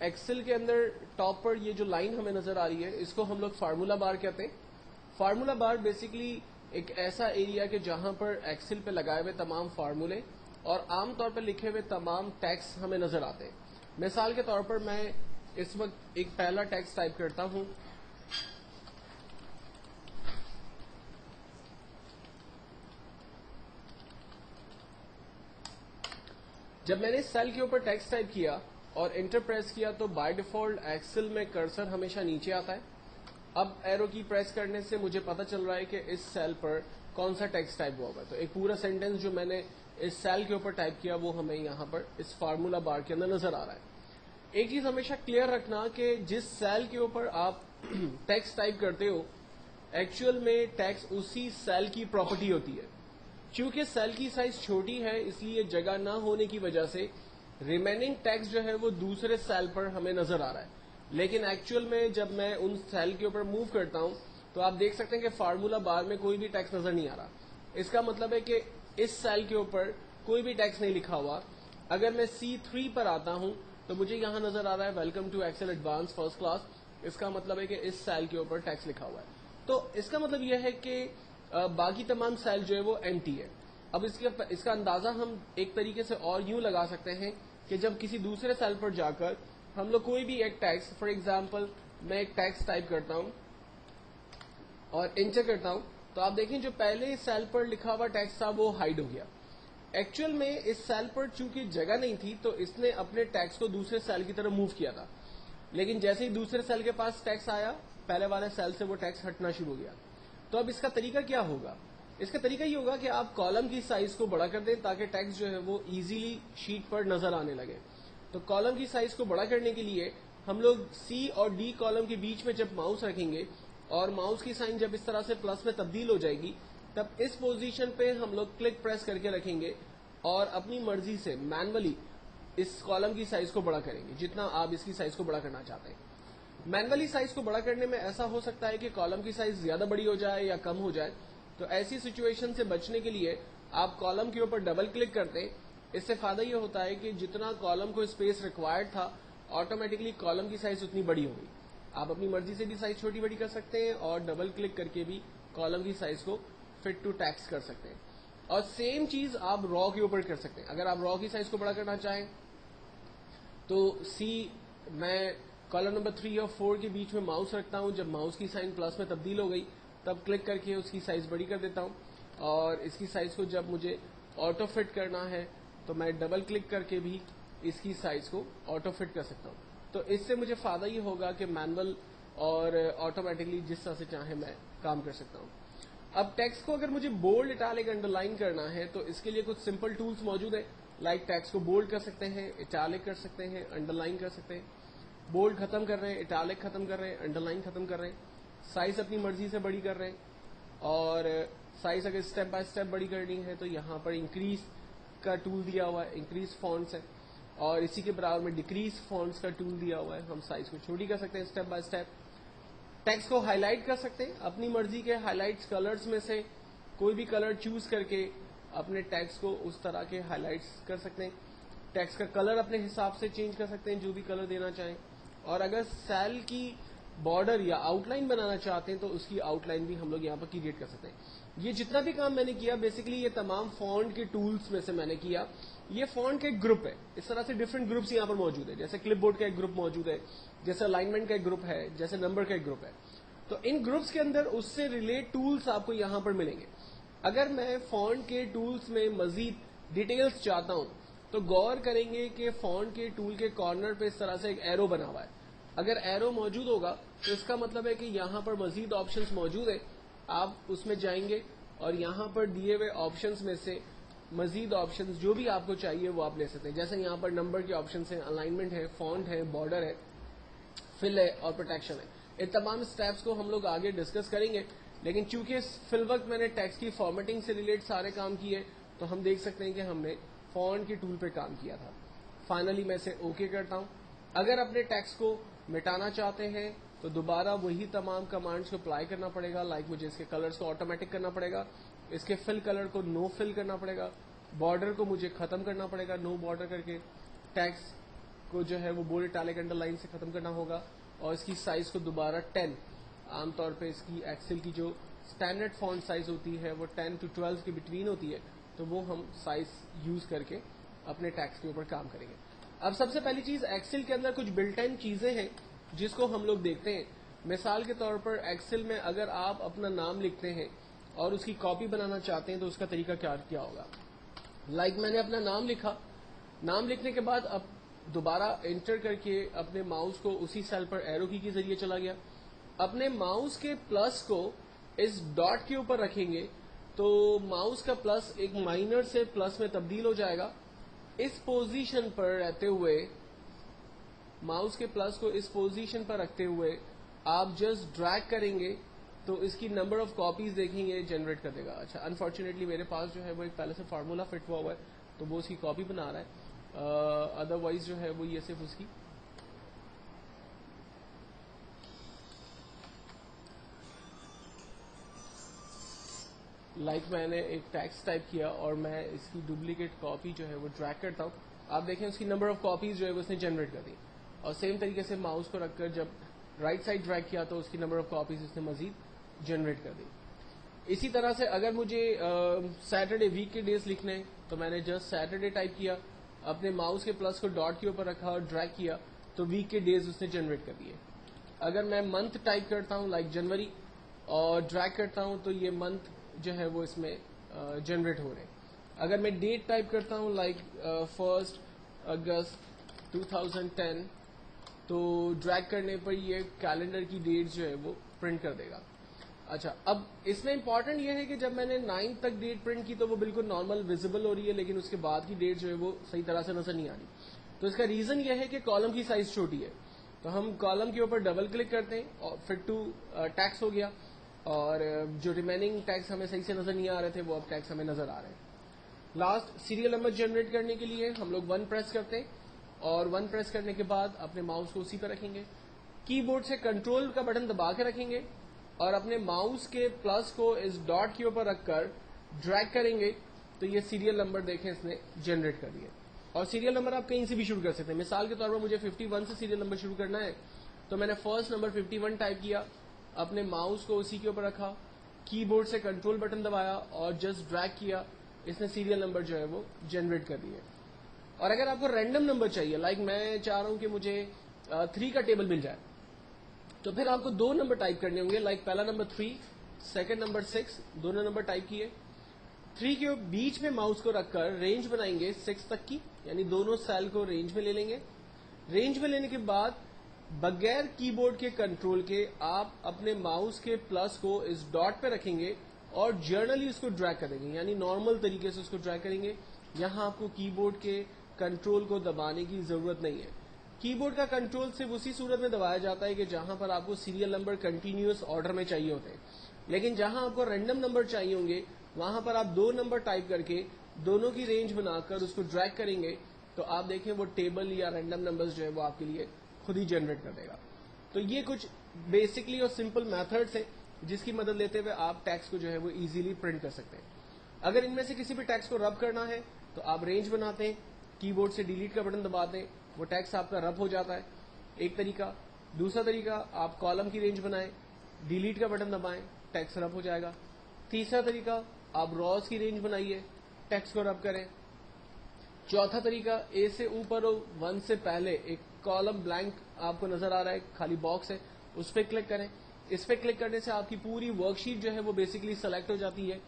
Excel کے اندر top پر یہ جو لائن ہمیں نظر آ رہی ہے اس کو ہم لوگ فارمولا بار کہتے ہیں. فارمولا بار بیسیکلی ایک ایسا ایریا کہ جہاں پر ایکسل پہ لگائے ہوئے تمام فارمولے اور عام طور پر لکھے ہوئے تمام ٹیکس ہمیں نظر آتے ہیں. مثال کے طور پر میں اس وقت ایک پہلا ٹیکس ٹائپ کرتا ہوں. جب میں نے اس سیل کے اوپر ٹیکسٹ ٹائپ کیا اور انٹر پریس کیا تو بائی ڈیفالٹ ایکسل میں کرسر ہمیشہ نیچے آتا ہے. اب ایرو کی پریس کرنے سے مجھے پتا چل رہا ہے کہ اس سیل پر کون سا ٹیکسٹ ٹائپ ہوا ہوگا. تو ایک پورا سینٹینس جو میں نے اس سیل کے اوپر ٹائپ کیا وہ ہمیں یہاں پر اس فارمولا بار کے اندر نظر آ رہا ہے. ایک چیز ہمیشہ کلیئر رکھنا کہ جس سیل کے اوپر آپ ٹیکسٹ ٹائپ کرتے ہو ایکچوئل میں ٹیکسٹ اسی سیل کی پراپرٹی ہوتی ہے. چونکہ سیل کی سائز چھوٹی ہے اس لیے جگہ نہ ہونے کی وجہ سے ریمیننگ ٹیکسٹ جو ہے وہ دوسرے سیل پر ہمیں نظر آ رہا ہے. لیکن ایکچوئل میں جب میں ان سیل کے اوپر موو کرتا ہوں تو آپ دیکھ سکتے ہیں کہ فارمولا بار میں کوئی بھی ٹیکسٹ نظر نہیں آ رہا. اس کا مطلب ہے کہ اس سیل کے اوپر کوئی بھی ٹیکسٹ نہیں لکھا ہوا. اگر میں C3 پر آتا ہوں تو مجھے یہاں نظر آ رہا ہے welcome to Excel advance first class. اس کا مطلب ہے کہ اس سیل کے اوپر ٹیکسٹ لکھا ہوا ہے. تو اس کا مطلب یہ ہے کہ باقی تمام سیل جو ہے وہ ایمٹی ہے. اب اس کا اندازہ ہم ایک طریقے سے اور یوں لگا سکتے ہیں کہ جب کسی دوسرے سیل پر جا کر ہم لوگ کوئی بھی ایک ٹیکسٹ فار ایگزامپل میں ایک ٹیکسٹ ٹائپ کرتا ہوں اور انٹر کرتا ہوں تو آپ دیکھیں جو پہلے سیل پر لکھا ہوا ٹیکسٹ تھا وہ ہائڈ ہو گیا. ایکچوئل میں اس سیل پر چونکہ جگہ نہیں تھی تو اس نے اپنے ٹیکسٹ کو دوسرے سیل کی طرف موو کیا تھا. لیکن جیسے ہی دوسرے سیل کے پاس ٹیکسٹ آیا پہلے والے سیل سے وہ ٹیکسٹ ہٹنا شروع ہو گیا. تو اب اس کا طریقہ کیا ہوگا؟ اس کا طریقہ یہ ہوگا کہ آپ کالم کی سائز کو بڑا کر دیں تاکہ ٹیکسٹ جو ہے وہ ایزیلی شیٹ پر نظر آنے لگے. تو کالم کی سائز کو بڑا کرنے کے لیے ہم لوگ C اور D کالم کے بیچ میں جب ماؤس رکھیں گے اور ماؤس کی سائن جب اس طرح سے پلس میں تبدیل ہو جائے گی تب اس پوزیشن پہ ہم لوگ کلک پریس کر کے رکھیں گے اور اپنی مرضی سے مینولی اس کالم کی سائز کو بڑا کریں گے جتنا آپ اس کی سائز کو بڑا کرنا چاہتے ہیں. مینولی سائز کو بڑا کرنے میں ایسا ہو سکتا ہے کہ کالم کی سائز زیادہ بڑی ہو جائے یا کم ہو جائے. تو ایسی سچویشن سے بچنے کے لیے آپ کالم کے اوپر ڈبل کلک کرتے ہیں. اس سے فائدہ یہ ہوتا ہے کہ جتنا کالم کو اسپیس ریکوائرڈ تھا آٹومیٹکلی کالم کی سائز اتنی بڑی ہوگی. آپ اپنی مرضی سے بھی سائز چھوٹی بڑی کر سکتے ہیں اور ڈبل کلک کر کے بھی کالم کی سائز کو فٹ ٹو ٹیکسٹ کر سکتے ہیں. اور سیم چیز آپ را کے اوپر کر سکتے ہیں. اگر آپ را کی سائز کو بڑا کرنا چاہیں تو میں کالم نمبر 3 اور 4 کے بیچ میں ماؤس رکھتا ہوں. جب ماؤس کی سائن پلس میں تبدیل ہو گئی تب کلک کر کے اس کی سائز بڑی کر دیتا ہوں. اور اس کی سائز کو جب مجھے آٹو فٹ کرنا ہے تو میں ڈبل کلک کر کے بھی اس کی سائز کو آٹو فٹ کر سکتا ہوں. تو اس سے مجھے فائدہ یہ ہوگا کہ مینول اور آٹومیٹکلی جس طرح سے چاہیں میں کام کر سکتا ہوں. اب ٹیکسٹ کو اگر مجھے بولڈ اٹیلک انڈر لائن کرنا ہے تو اس کے لیے کچھ سمپل ٹولز موجود ہیں. لائک ٹیکسٹ کو بولڈ کر سکتے ہیں, اٹیلک کر سکتے ہیں, انڈر لائن کر سکتے ہیں. بولڈ ختم کر رہے ہیں, اٹیلک ختم کر رہے ہیں, انڈر لائن ختم کر رہے ہیں. سائز اپنی مرضی سے بڑی کر رہے ہیں اور سائز اگر اسٹیپ بائی اسٹیپ بڑی کرنی ہے تو یہاں پر انکریز کا ٹول دیا ہوا ہے, انکریز فونٹس ہے. اور اسی کے برابر میں ڈیکریز فونٹس کا ٹول دیا ہوا ہے. ہم سائز کو چھوٹی کر سکتے ہیں اسٹیپ بائی اسٹیپ. ٹیکسٹ کو ہائی لائٹ کر سکتے ہیں اپنی مرضی کے ہائی لائٹس کلرز میں سے کوئی بھی کلر چوز کر کے اپنے ٹیکسٹ کو اس طرح کے ہائی لائٹس کر سکتے ہیں. ٹیکسٹ کا کلر اپنے حساب سے چینج کر سکتے ہیں جو بھی کلر دینا چاہیں. اور اگر سیل کی بارڈر یا آؤٹ لائن بنانا چاہتے ہیں تو اس کی آؤٹ لائن بھی ہم لوگ یہاں پر کریٹ کر سکتے ہیں. یہ جتنا بھی کام میں نے کیا بیسیکلی یہ تمام فونٹ کے ٹولز میں سے میں نے کیا. یہ فونٹ کا ایک گروپ ہے. اس طرح سے ڈفرنٹ گروپس یہاں پر موجود ہے. جیسے کلپ بورڈ کا ایک گروپ موجود ہے, جیسے الائنمنٹ کا ایک گروپ ہے, جیسے نمبر کا ایک گروپ ہے. تو ان گروپس کے اندر اس سے ریلیٹ ٹولز آپ کو یہاں پر ملیں گے. اگر میں فونٹ کے ٹولز میں مزید ڈیٹیلز چاہتا ہوں تو غور کریں گے کہ فونٹ کے ٹول کے کارنر پہ اس طرح سے ایک ایرو بنا ہوا ہے. اگر ایرو موجود ہوگا تو اس کا مطلب ہے کہ یہاں پر مزید آپشنز موجود ہیں. آپ اس میں جائیں گے اور یہاں پر دیے ہوئے آپشنز میں سے مزید آپشنز جو بھی آپ کو چاہیے وہ آپ لے سکتے ہیں. جیسے یہاں پر نمبر کے آپشنز ہیں, الائنمنٹ ہے, فونٹ ہے, بارڈر ہے, فل ہے اور پروٹیکشن ہے. ان تمام اسٹیپس کو ہم لوگ آگے ڈسکس کریں گے. لیکن چونکہ فی الوقت میں نے ٹیکسٹ کی فارمیٹنگ سے ریلیٹ سارے کام کیے تو ہم دیکھ سکتے ہیں کہ ہم نے فونٹ کے ٹول پہ کام کیا تھا. فائنلی میں اسے اوکے کرتا ہوں. اگر اپنے ٹیکسٹ کو مٹانا چاہتے ہیں تو دوبارہ وہی تمام کمانڈس کو اپلائی کرنا پڑے گا. لائک مجھے اس کے کلرز کو آٹومیٹک کرنا پڑے گا, اس کے فل کلر کو نو فل کرنا پڑے گا, بارڈر کو مجھے ختم کرنا پڑے گا نو بارڈر کر کے, ٹیکسٹ کو جو ہے وہ بولڈ اٹیلک انڈر لائن سے ختم کرنا ہوگا اور اس کی سائز کو دوبارہ 10، عام طور پہ اس کی ایکسل کی جو اسٹینڈرڈ فونٹ سائز ہوتی ہے وہ 10 to 12 کے بٹوین ہوتی ہے، تو وہ ہم سائز یوز کر کے اپنے ٹیکسٹ کے اوپر کام کریں گے. اب سب سے پہلی چیز، ایکسل کے اندر کچھ بلٹ ان چیزیں ہیں جس کو ہم لوگ دیکھتے ہیں. مثال کے طور پر ایکسل میں اگر آپ اپنا نام لکھتے ہیں اور اس کی کاپی بنانا چاہتے ہیں تو اس کا طریقہ کیا ہوگا. لائک میں نے اپنا نام لکھا، نام لکھنے کے بعد اب دوبارہ انٹر کر کے اپنے ماؤس کو اسی سیل پر ایرو کی کے ذریعے چلا گیا. اپنے ماؤس کے پلس کو اس ڈاٹ کے اوپر رکھیں گے تو ماؤس کا پلس ایک مائنر سے پلس میں تبدیل ہو جائے گا. اس پوزیشن پر رہتے ہوئے، ماؤس کے پلس کو اس پوزیشن پر رکھتے ہوئے آپ جسٹ ڈریگ کریں گے تو اس کی نمبر آف کاپیز دیکھیں گے جنریٹ کر دے گا. اچھا، انفارچونیٹلی میرے پاس جو ہے وہ ایک پہلے سے فارمولا فٹ ہوا ہے تو وہ اس کی کاپی بنا رہا ہے، ادروائز جو ہے وہ یہ صرف اس کی لائک میں نے ایک ٹیکسٹ ٹائپ کیا اور میں اس کی ڈپلیکیٹ کاپی جو ہے وہ ڈریگ کرتا ہوں. آپ دیکھیں اس کی نمبر آف کاپیز جو ہے وہ اس نے جنریٹ کر دی، اور سیم طریقے سے ماؤس کو رکھ کر جب رائٹ سائڈ ڈریگ کیا تو اس کی نمبر آف کاپیز اس نے مزید جنریٹ کر دی. اسی طرح سے اگر مجھے سیٹرڈے ویک کے ڈیز لکھنے ہیں تو میں نے جسٹ سیٹرڈے ٹائپ کیا، اپنے ماؤس کے پلس کو ڈاٹ کے اوپر رکھا اور ڈریگ کیا تو ویک کے ڈیز اس نے جنریٹ کر دیے. اگر میں منتھ ٹائپ کرتا ہوں لائک جنوری اور ڈریگ کرتا ہوں تو یہ منتھ جو ہے وہ اس میں جنریٹ ہو رہے ہیں. اگر میں ڈیٹ ٹائپ کرتا ہوں لائک 1 اگست 2010 تو ڈریگ کرنے پر یہ کیلنڈر کی ڈیٹ جو ہے وہ پرنٹ کر دے گا. اچھا، اب اس میں امپورٹنٹ یہ ہے کہ جب میں نے 9 تک ڈیٹ پرنٹ کی تو وہ بالکل نارمل ویزیبل ہو رہی ہے، لیکن اس کے بعد کی ڈیٹ جو ہے وہ صحیح طرح سے نظر نہیں آ رہی. تو اس کا ریزن یہ ہے کہ کالم کی سائز چھوٹی ہے. تو ہم کالم کے اوپر ڈبل کلک کرتے ہیں اور فٹ ٹو ٹیکس ہو گیا، اور جو ریمیننگ ٹیکس ہمیں صحیح سے نظر نہیں آ رہے تھے وہ اب ٹیکس ہمیں نظر آ رہے ہیں. لاسٹ سیریل نمبر جنریٹ کرنے کے لیے ہم لوگ 1 پریس کرتے ہیں، اور 1 پریس کرنے کے بعد اپنے ماؤس کو اسی پہ رکھیں گے، کی بورڈ سے کنٹرول کا بٹن دبا کے رکھیں گے اور اپنے ماؤس کے پلس کو اس ڈاٹ کے اوپر رکھ کر ڈریگ کریں گے تو یہ سیریل نمبر دیکھیں اس نے جنریٹ کر دیے. اور سیریل نمبر آپ کہیں سے بھی شروع کر سکتے ہیں. مثال کے طور پر مجھے 51 سے سیریل نمبر شروع کرنا ہے تو میں نے فرسٹ نمبر 51 ٹائپ کیا، اپنے ماؤس کو اسی کے اوپر رکھا، کی بورڈ سے کنٹرول بٹن دبایا اور جسٹ ڈریگ کیا، اس نے سیریل نمبر جو ہے وہ جنریٹ کر دیے. اور اگر آپ کو رینڈم نمبر چاہیے، لائک میں چاہ رہا ہوں کہ مجھے 3 کا ٹیبل مل جائے، تو پھر آپ کو 2 نمبر ٹائپ کرنے ہوں گے. لائک پہلا نمبر 3، سیکنڈ نمبر 6، دونوں نمبر ٹائپ کیے. 3 کے بیچ میں ماؤس کو رکھ کر رینج بنائیں گے 6 تک کی، یعنی دونوں سیل کو رینج میں لے لیں گے. رینج میں لینے کے بعد بغیر کی بورڈ کے کنٹرول کے آپ اپنے ماؤس کے پلس کو اس ڈاٹ پہ رکھیں گے اور جرنلی اس کو ڈریگ کریں گے، یعنی نارمل طریقے سے اس کو ڈریگ کریں گے. یہاں آپ کو کی بورڈ کے کنٹرول کو دبانے کی ضرورت نہیں ہے. کی بورڈ کا کنٹرول صرف اسی صورت میں دبایا جاتا ہے کہ جہاں پر آپ کو سیریل نمبر کنٹینیوس آرڈر میں چاہیے ہوتے ہیں، لیکن جہاں آپ کو رینڈم نمبر چاہیے ہوں گے وہاں پر آپ 2 نمبر ٹائپ کر کے دونوں کی رینج بنا کر اس کو ڈریگ کریں گے تو آپ دیکھیں وہ ٹیبل یا رینڈم نمبرز جو ہے وہ آپ کے لیے خود ہی جنریٹ کر دے گا. تو یہ کچھ بیسکلی اور سمپل میتھڈس ہیں جس کی مدد لیتے ہوئے آپ ٹیکسٹ کو جو ہے وہ ایزیلی پرنٹ کر سکتے ہیں. اگر ان میں سے کسی بھی ٹیکسٹ کو رب کرنا ہے تو آپ رینج بناتے ہیں، کی بورڈ سے ڈیلیٹ کا بٹن دباتے ہیں، وہ ٹیکسٹ آپ کا رب ہو جاتا ہے، ایک طریقہ. دوسرا طریقہ، آپ کالم کی رینج بنائیں، ڈیلیٹ کا بٹن دبائیں، ٹیکسٹ رب ہو جائے گا. تیسرا طریقہ، آپ روز کی رینج بنائیے، ٹیکسٹ کو رب کریں. چوتھا طریقہ، اے سے اوپر 1 سے پہلے ایک کالم بلینک آپ کو نظر آ رہا ہے، خالی باکس ہے، اس پہ کلک کریں. اس پہ کلک کرنے سے آپ کی پوری ورک شیٹ جو ہے وہ بیسکلی سلیکٹ ہو جاتی ہے.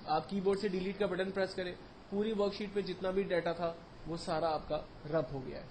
آپ کی بورڈ سے ڈیلیٹ کا بٹن پریس کریں، پوری ورک شیٹ پہ جتنا بھی ڈیٹا تھا وہ سارا آپ کا رب ہو گیا ہے.